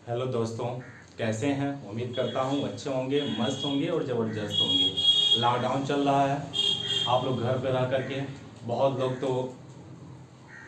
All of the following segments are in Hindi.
हेलो दोस्तों, कैसे हैं। उम्मीद करता हूँ अच्छे होंगे, मस्त होंगे और ज़बरदस्त होंगे। लॉकडाउन चल रहा है, आप लोग घर पे रह करके बहुत लोग तो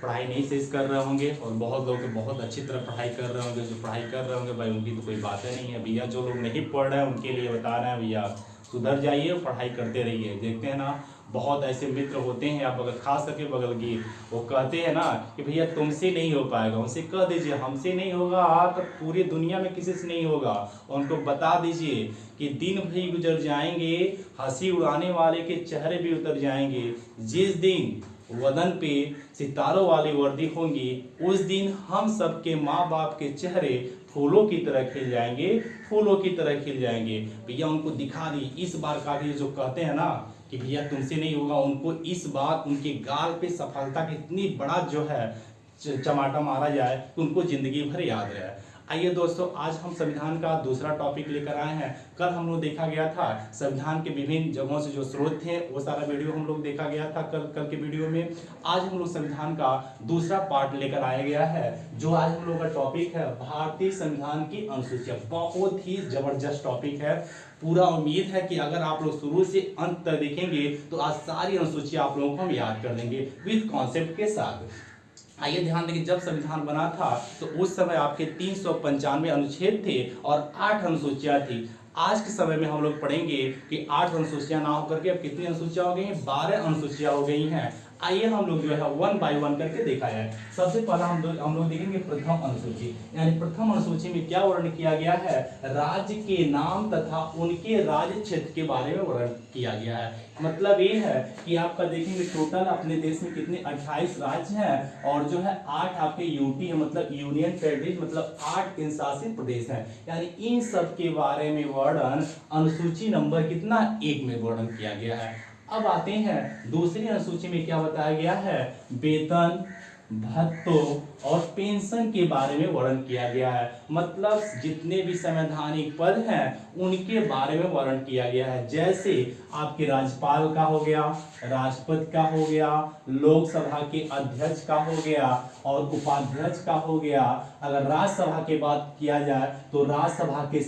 पढ़ाई नहीं से कर रहे होंगे और बहुत लोग तो बहुत अच्छी तरह पढ़ाई कर रहे होंगे। जो पढ़ाई कर रहे होंगे भाई उनकी तो कोई बातें नहीं है भैया। जो लोग नहीं पढ़ रहे हैं उनके लिए बता रहे हैं भैया, सुधर जाइए और पढ़ाई करते रहिए। देखते हैं ना, बहुत ऐसे मित्र होते हैं आप बगल, खास करके बगल की, वो कहते हैं ना कि भैया तुमसे नहीं हो पाएगा। उनसे कह दीजिए हमसे नहीं होगा तो पूरी दुनिया में किसी से नहीं होगा। और उनको बता दीजिए कि दिन भी गुजर जाएंगे, हंसी उड़ाने वाले के चेहरे भी उतर जाएंगे। जिस दिन वदन पे सितारों वाली वर्दी होंगी, उस दिन हम सबके माँ बाप के चेहरे फूलों की तरह खिल जाएंगे, फूलों की तरह खिल जाएंगे। भैया उनको दिखा दी इस बार का भी, जो कहते हैं ना कि भैया तुमसे नहीं होगा, उनको इस बार उनके गाल पे सफलता की इतनी बड़ा जो है चमाटा मारा जाए कि उनको जिंदगी भर याद रहे। आइए दोस्तों, आज हम संविधान का दूसरा टॉपिक लेकर आए हैं। कल हम लोग देखा गया था संविधान के विभिन्न जगहों से जो स्रोत थे वो सारा वीडियो हम लोग देखा गया था कल के वीडियो में। आज हम लोग संविधान का दूसरा पार्ट लेकर आया गया है। जो आज हम लोग का टॉपिक है भारतीय संविधान की अनुसूचियां। बहुत ही जबरदस्त टॉपिक है। पूरा उम्मीद है कि अगर आप लोग शुरू से अंत तक देखेंगे तो आज सारी अनुसूचियां आप लोगों को हम याद कर लेंगे विद कॉन्सेप्ट के साथ। आइए ध्यान दें कि जब संविधान बना था तो उस समय आपके 395 अनुच्छेद थे और 8 अनुसूचियां थी। आज के समय में हम लोग पढ़ेंगे कि 8 अनुसूचियां ना होकर के अब कितनी अनुसूचियां हो गई हैं, 12 अनुसूचियां हो गई हैं। आइए हम लोग जो है वन बाय वन करके देखा जाए। सबसे पहला हम लोग देखेंगे प्रथम अनुसूची। यानी प्रथम अनुसूची में क्या वर्णन किया गया है, राज्य के नाम तथा उनके राज्य क्षेत्र के बारे में वर्णन किया गया है। मतलब ये है कि आपका देखेंगे टोटल अपने देश में कितने 28 राज्य हैं और जो है 8 आपके यूटी है, मतलब यूनियन टेरिटरी, मतलब 8 केंद्र शासित प्रदेश हैं। यानी इन सब के बारे में वर्णन अनुसूची नंबर कितना 1 में वर्णन किया गया है। अब आते हैं दूसरी अनुसूची में क्या बताया गया है, वेतन, भत्तों और पेंशन के बारे में वर्णन किया गया है। मतलब जितने भी संवैधानिक पद हैं उनके बारे में वर्णन किया गया है। जैसे आपके राज्यपाल का हो गया, राष्ट्रपति का हो गया, लोकसभा के अध्यक्ष का हो गया और उपाध्यक्ष का हो गया। अगर राज्यसभा की बात किया जाए तो राज्यसभा के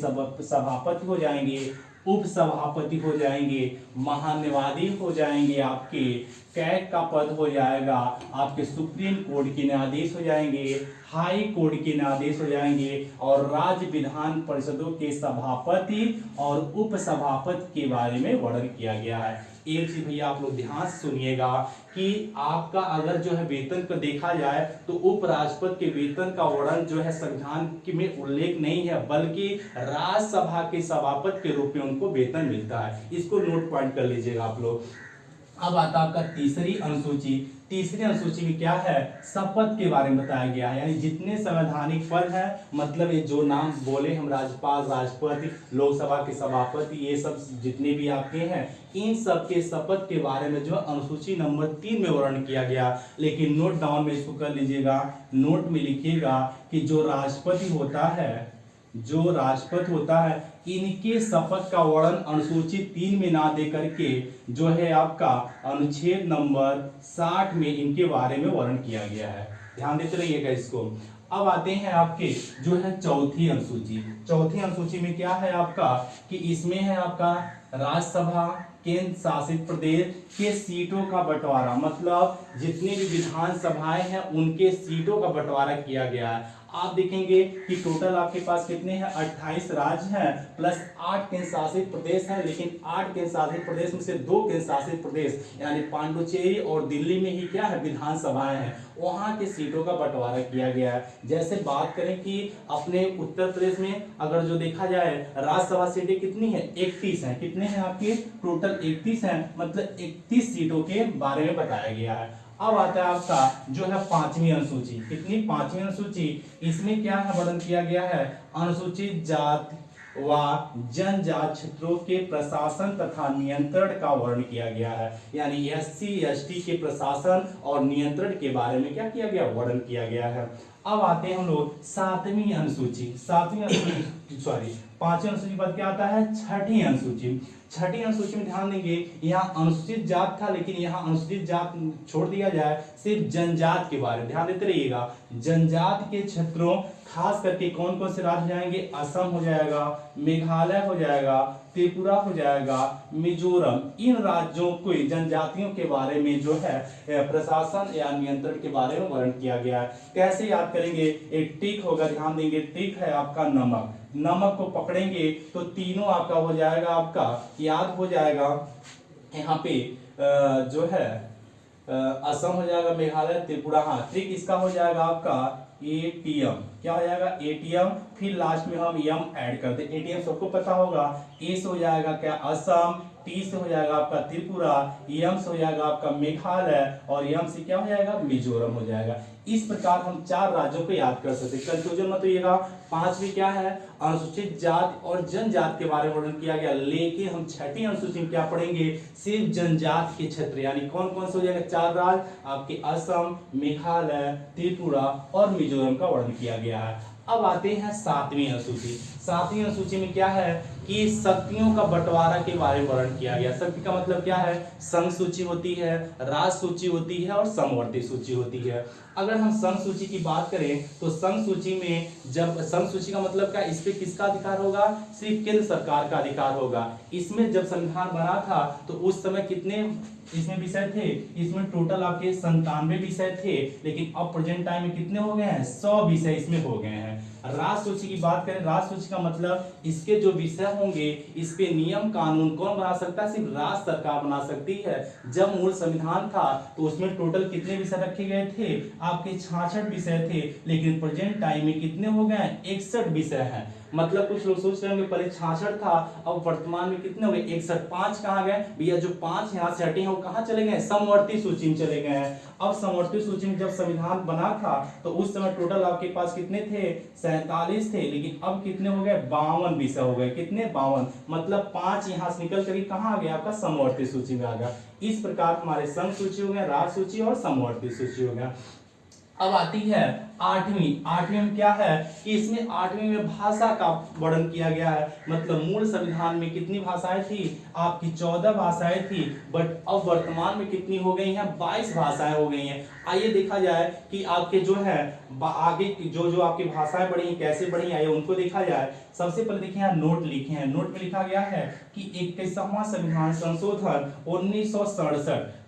सभापति हो जाएंगे, उपसभापति हो जाएंगे, महान्यायाधीश हो जाएंगे, आपके कैग का पद हो जाएगा, आपके सुप्रीम कोर्ट के न्यायाधीश हो जाएंगे, हाई कोर्ट के न्यायाधीश हो जाएंगे और राज्य विधान परिषदों के सभापति और उपसभापति के बारे में वर्णन किया गया है। एक चीज भैया आप लोग ध्यान से सुनिएगा कि आपका अगर जो है वेतन को देखा जाए तो उपराष्ट्रपति के वेतन का वर्णन जो है संविधान में उल्लेख नहीं है, बल्कि राज्यसभा के सभापति के रूप में उनको वेतन मिलता है। इसको नोट पॉइंट कर लीजिएगा आप लोग। अब आता आपका तीसरी अनुसूची। तीसरी अनुसूची में क्या है, शपथ के बारे में बताया गया है। यानी जितने संवैधानिक पद हैं, मतलब ये जो नाम बोले हम, राज्यपाल, राष्ट्रपति, लोकसभा के सभापति, ये सब जितने भी आपके हैं, इन सब के शपथ के बारे में जो अनुसूची नंबर 3 में वर्णन किया गया। लेकिन नोट डाउन में इसको कर लीजिएगा, नोट में लिखिएगा कि जो राष्ट्रपति होता है, जो राष्ट्रपति होता है, इनके शपथ का वर्णन अनुसूची 3 में ना दे करके जो है आपका अनुच्छेद नंबर 60 में इनके बारे में वर्णन किया गया है। ध्यान देते रहिएगा इसको। अब आते हैं आपके जो है चौथी अनुसूची। चौथी अनुसूची में क्या है आपका कि इसमें है आपका राज्यसभा, केंद्र शासित प्रदेश के सीटों का बंटवारा। मतलब जितने भी विधानसभाएं हैं उनके सीटों का बंटवारा किया गया है। आप देखेंगे कि टोटल आपके पास कितने हैं, 28 राज्य हैं प्लस 8 केंद्र शासित प्रदेश हैं। लेकिन 8 केंद्र शासित प्रदेश में से 2 केंद्र शासित प्रदेश यानी पांडुचेरी और दिल्ली में ही क्या है, विधानसभाएं हैं, वहां के सीटों का बंटवारा किया गया है। जैसे बात करें कि अपने उत्तर प्रदेश में अगर जो देखा जाए राज्यसभा सीटें कितनी है, 31 हैं। कितने हैं आपके, टोटल 31 हैं, मतलब 31 सीटों के बारे में बताया गया है। अब आता है आपका जो है पांचवी अनुसूची। कितनी, पांचवी अनुसूची। इसमें क्या है वर्णन किया गया है, अनुसूचित जाति व जनजाति क्षेत्रों के प्रशासन तथा नियंत्रण का वर्णन किया गया है। यानी एससी एसटी के प्रशासन और नियंत्रण के बारे में क्या किया गया, वर्णन किया गया है। अब आते हैं हम लोग सातवीं अनुसूची। सातवीं अनुसूची सॉरी पांचवी अनुसूची बाद क्या आता है, छठी अनुसूची। छठी अनुसूची में ध्यान देंगे, यहाँ अनुसूचित जात था लेकिन यहाँ अनुसूचित जात छोड़ दिया जाए, सिर्फ जनजात के बारे में ध्यान देते रहिएगा। जनजात के क्षेत्रों खास करके कौन कौन से राज्य हो जाएंगे, असम हो जाएगा, मेघालय हो जाएगा, त्रिपुरा हो जाएगा, मिजोरम। इन राज्यों को जनजातियों के बारे में जो है प्रशासन या नियंत्रण के बारे में वर्णन किया गया है। कैसे याद करेंगे, एक ट्रिक होगा, ध्यान देंगे, ट्रिक है आपका नमक। नमक को पकड़ेंगे तो तीनों आपका हो जाएगा, आपका याद हो जाएगा। यहाँ पे जो है असम हो जाएगा, मेघालय, त्रिपुरा। हाँ, ट्रिक इसका हो जाएगा आपका एटीएम। क्या हो जाएगा, एटीएम। फिर लास्ट में हम यम ऐड करते हैं। एटीएम सबको पता होगा। ए से हो जाएगा क्या, असम। टी से हो जाएगा आपका त्रिपुरा। यम से हो जाएगा आपका मेघालय। और यम से क्या हो जाएगा, मिजोरम हो जाएगा। इस प्रकार हम 4 राज्यों को याद कर सकते हैं। कंफ्यूजन मत होइएगा। 5वीं क्या है, अनुसूचित जाति और जनजाति के बारे में वर्णन किया गया, लेकिन हम 6ठी अनुसूची में क्या पढ़ेंगे, सिर्फ जनजाति के क्षेत्र, यानी कौन कौन से हो जाएगा, 4 राज्य आपके, असम, मेघालय, त्रिपुरा और मिजोरम का वर्णन किया गया है। अब आते हैं 7वीं अनुसूची। 7वीं अनुसूची में क्या है कि शक्तियों का बंटवारा के बारे में वर्णन किया गया। शक्ति का मतलब क्या है, संघ सूची होती है, राज सूची होती है और समवर्ती सूची होती है। अगर हम संघ सूची की बात करें तो संघ सूची में, जब संघ सूची का मतलब क्या, इस पे किसका अधिकार होगा, सिर्फ केंद्र सरकार का अधिकार होगा। इसमें जब संविधान बना था तो उस समय कितने इसमें विषय थे, इसमें टोटल आपके 97 विषय थे, लेकिन अब प्रेजेंट टाइम में कितने हो गए हैं, 100 विषय इसमें हो गए हैं। राज सूची की बात करें, राज सूची का मतलब इसके जो विषय होंगे, इस पे नियम कानून कौन बना सकता है, सिर्फ राज्य सरकार बना सकती है। जब मूल संविधान था तो उसमें टोटल कितने विषय रखे गए थे, आपके 66 विषय थे, लेकिन प्रेजेंट टाइम में कितने हो गए, 61 विषय हैं। मतलब कुछ लोग सोच रहे होंगे पहले 66 था, अब वर्तमान में कितने हो गए, 61। 5 कहाँ गए भैया, जो 5 यहाँ से हटे हैं वो कहाँ चले गए, समवर्ती सूची में चले गए हैं। अब समवर्ती सूची में जब संविधान बना था तो उस समय टोटल आपके पास कितने थे, 47 थे, लेकिन अब कितने हो गए, 52 विषय हो गए। कितने, 52। मतलब 5 यहाँ से निकल कर कहाँ आ गया, आपका समवर्ती सूची में आ गया। इस प्रकार हमारे संघ सूची हो गया, राज सूची और समवर्ती सूची हो गया। अब आती है 8वीं। 8वीं में क्या है कि इसमें 8वीं में भाषा का वर्णन किया गया है। मतलब मूल संविधान में कितनी भाषाएं थी, आपकी 14 भाषाएं थी, बट अब वर्तमान में कितनी हो गई हैं, 22 भाषाएं हो गई हैं। आइए देखा जाए कि आपके जो है आगे जो आपकी भाषाएं बढ़ी हैं, कैसे बढ़ी, आइए उनको देखा जाए। सबसे पहले देखिए यहाँ नोट लिखे हैं। नोट में लिखा गया है कि 21वां संविधान संशोधन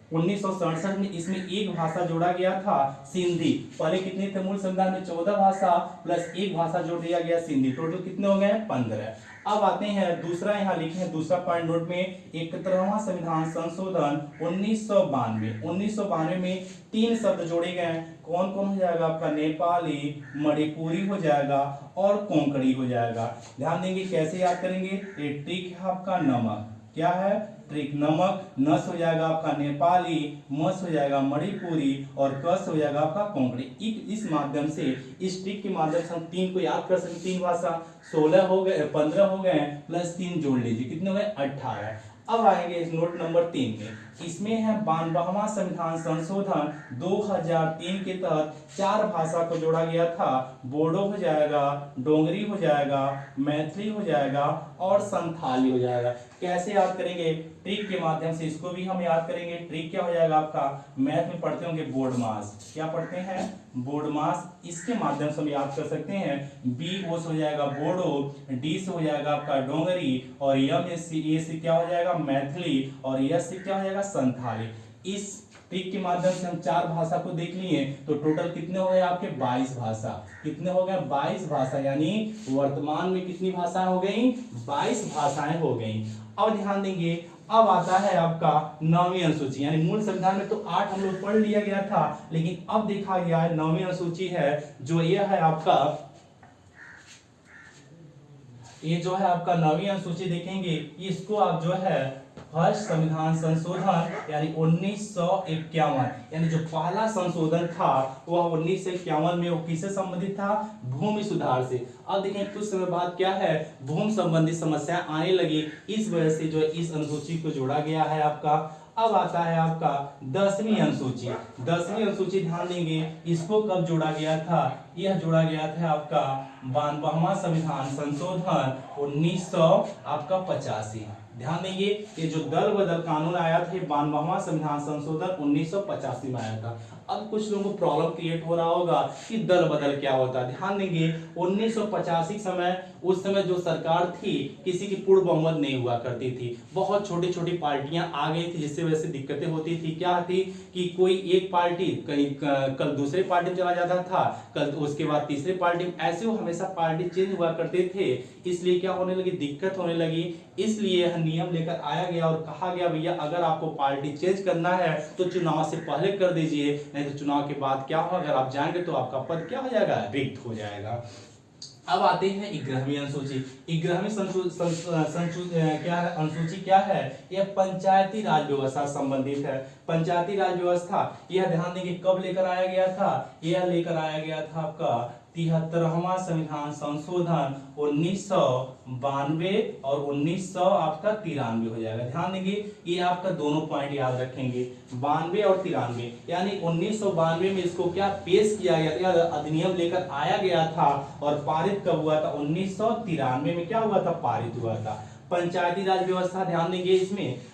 1967 में इसमें एक भाषा जोड़ा गया था, सिंधी। पहले कितने थे मूल संविधान में, 14 भाषा प्लस एक भाषा जोड़ दिया गया, सिंधी। टोटल कितने हो गए, 15। अब आते हैं दूसरा, यहाँ लिखे हैं दूसरा पॉइंट नोट में, 71वां संविधान संशोधन 1992 में 3 शब्द जोड़े गए। कौन कौन हो जाएगा आपका, नेपाली, मणिपुरी हो जाएगा और कोंकणी हो जाएगा। ध्यान देंगे कैसे याद करेंगे, ये ट्रिक है आपका नमक। क्या है, ट्रिक नमक। नस हो जाएगा आपका नेपाली, मस हो जाएगा मणिपुरी और कस हो जाएगा आपका कोंकणी। इस माध्यम से, इस ट्रिक के माध्यम से हम 3 को याद कर सकते। 3 भाषा 16 हो गए, 15 हो गए, प्लस 3 जोड़ लीजिए, कितने हो गए, 18। अब आएंगे इस नोट नंबर 3 में। इसमें है 92वां संविधान संशोधन 2003 के तहत 4 भाषा को जोड़ा गया था। बोडो हो जाएगा, डोंगरी हो जाएगा, मैथिली हो जाएगा और संथाली हो जाएगा। कैसे याद करेंगे, ट्रिक के माध्यम से इसको भी हम याद करेंगे। ट्रिक क्या हो जाएगा आपका, मैथ में पढ़ते होंगे बोर्ड मास। क्या पढ़ते हैं, बोर्ड मास। इसके माध्यम से हम याद कर सकते हैं। बी ओ से हो जाएगा बोडो, डी से हो जाएगा आपका डोंगरी और एम ए से क्या हो जाएगा, मैथिली और एस से क्या हो जाएगा, संथाली। इस ट्रिक के माध्यम से हम 4 भाषा को देख लिए तो टोटल कितने हो गए आपके, 22 भाषा। कितने हो गए, 22 भाषा। यानी वर्तमान में कितनी भाषाएं हो गई, 22 भाषाएं हो गई। अब ध्यान देंगे, अब आता है आपका 9वीं अनुसूची। यानी मूल संविधान में तो 8 हम लोग पढ़ लिया गया था, लेकिन अब देखा गया है 9वीं अनुसूची है, जो ये है आपका, ये जो है आपका 9वीं अनुसूची देखेंगे, इसको आप जो है फर्स्ट संविधान संशोधन यानी 1951, यानी जो पहला संशोधन था वह 1951 में, वो किससे संबंधित था, भूमि सुधार से। अब देखें कुछ समय बाद क्या है, भूमि संबंधी समस्या आने लगी, इस वजह से जो इस अनुसूची को जोड़ा गया है आपका। अब आता है आपका 10वीं अनुसूची। 10वीं अनुसूची ध्यान देंगे, इसको कब जोड़ा गया था, यह जोड़ा गया था आपका 92वां संविधान संशोधन 1985। ध्यान देंगे, ये जो दल बदल कानून आया था, 92वां संविधान संशोधन 1985 में आया था। अब कुछ लोगों को प्रॉब्लम क्रिएट हो रहा होगा कि दल बदल क्या होता है। ध्यान देंगे 1985 समय, उस समय जो सरकार थी किसी की पूर्ण बहुमत नहीं हुआ करती थी, बहुत छोटी छोटी पार्टियां आ गई थी, जिससे वजह से दिक्कतें होती थी। क्या थी कि कोई एक पार्टी कहीं कल दूसरे पार्टी में चला जाता था, कल उसके बाद तीसरे पार्टी में, ऐसे वो हमेशा पार्टी चेंज हुआ करते थे। इसलिए क्या होने लगी, दिक्कत होने लगी। इसलिए यह नियम लेकर आया गया और कहा गया भैया अगर आपको पार्टी चेंज करना है तो चुनाव से पहले कर दीजिए, नहीं तो चुनाव के बाद क्या होगा, अगर आप जाएंगे तो आपका पद क्या हो जाएगा, रिक्त हो जाएगा। अब आते हैं 11वीं अनुसूची। 11वीं क्या है, अनुसूची क्या है, यह पंचायती राज व्यवस्था संबंधित है। पंचायती राज व्यवस्था यह ध्यान देंगे कब लेकर आया गया था, यह लेकर आया गया था आपका 73वां संविधान संशोधन 1992 और 1900 आपका 93 हो जाएगा। ध्यान देंगे ये आपका दोनों पॉइंट याद रखेंगे, 92 और 93, यानी 1992 में इसको क्या पेश किया गया था, अधिनियम लेकर आया गया था और पारित कब हुआ था, 1993 में क्या हुआ था, पारित हुआ था। पंचायती राज व्यवस्था ध्यान देंगे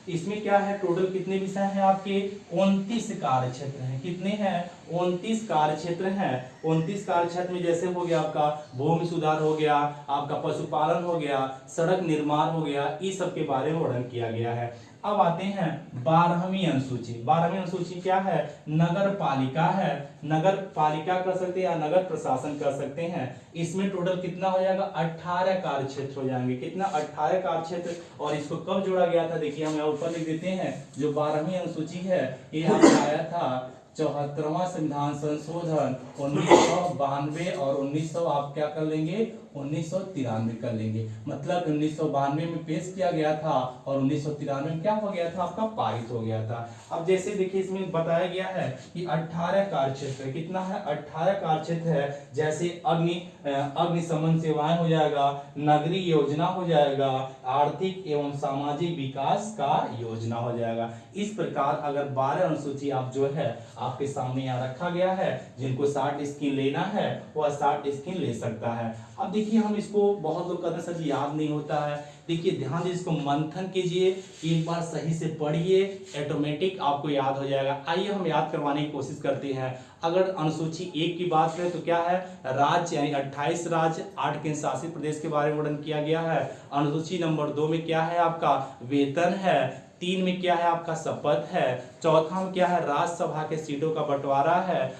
इसमें क्या है, टोटल कितने विषय हैं आपके, 29 कार्य क्षेत्र हैं। कितने हैं, 29 कार्य क्षेत्र हैं। 29 कार्य क्षेत्र में जैसे हो गया आपका भूमि सुधार हो गया, आपका पशुपालन हो गया, सड़क निर्माण हो गया, इस सब के बारे में वर्णन किया गया है। अब आते हैं 12वीं अनुसूची। 12वीं अनुसूची क्या है, नगर पालिका है। नगर पालिका कर सकते हैं या नगर प्रशासन कर सकते हैं। इसमें टोटल कितना हो जाएगा, 18 कार्य क्षेत्र हो जाएंगे। कितना, 18 कार्य क्षेत्र। और इसको कब जोड़ा गया था, देखिए हम यहाँ ऊपर लिख देते हैं, जो 12वीं अनुसूची है ये आपको आया था 74वां संविधान संशोधन 1992 और 1900 आप क्या कर लेंगे, 1993 कर लेंगे। मतलब 1992 में पेश किया गया था और 1993 में क्या हो गया था, आपका पारित हो गया था। अब जैसे देखिए इसमें बताया गया है कि 18 कार्य क्षेत्र, कितना है, 18 कार्य क्षेत्र है। जैसे अग्निशमन सेवाएं हो जाएगा, नगरीय योजना हो जाएगा, आर्थिक एवं सामाजिक विकास का योजना हो जाएगा। इस प्रकार अगर 12 अनुसूची आप जो है आपके सामने यहाँ रखा गया है, जिनको 60 स्किन लेना है वह 60 स्किन ले सकता है। अब देखिए हम इसको, बहुत लोग कहते हैं सर जी याद नहीं होता है, देखिए ध्यान दीजिए, इसको मंथन कीजिए, एक बार सही से पढ़िए, ऑटोमेटिक आपको याद हो जाएगा। आइए हम याद करवाने की कोशिश करते हैं। अगर अनुसूची 1 की बात करें तो क्या है, राज्य यानी 28 राज्य 8 केंद्र शासित प्रदेश के बारे में वर्णन किया गया है। अनुसूची नंबर 2 में क्या है, आपका वेतन है। 3 में क्या है, आपका शपथ है। चौथा में क्या है, राज्यसभा के सीटों का बंटवारा है।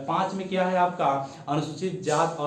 5 में क्या है आपका, अनुसूचित जात और